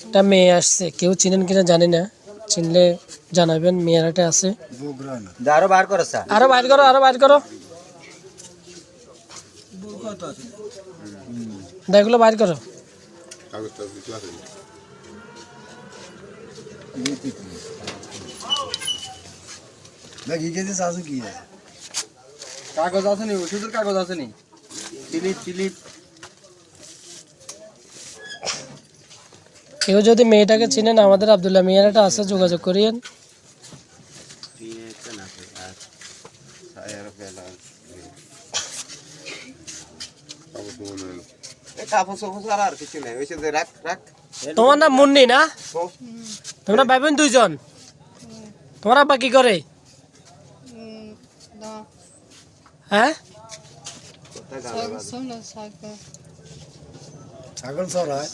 একটা মেয়ে আসছে, কেউ চিনেন কিনা জানি না, চিনলে জানাবেন। মেয়েরাটা আছে, আরো বার করো স্যার, আরো বাইর করো, আরো বাইর করো, এগুলো বাইর করো। কাগজ আছে নি? ওষুধের কাগজ আছে নি? Slip slip. কেউ যদি মেয়েটাকে চিনেন, আমাদের আব্দুল্লাহ মেয়েরাটা আছে, যোগাযোগ করিয়েন। তোমার নাম মুন্নি না? তোমরা ভাই বোন দুইজন? তোমার আব্বা কি করে? হ্যাঁ, ছাগল চড়ায়।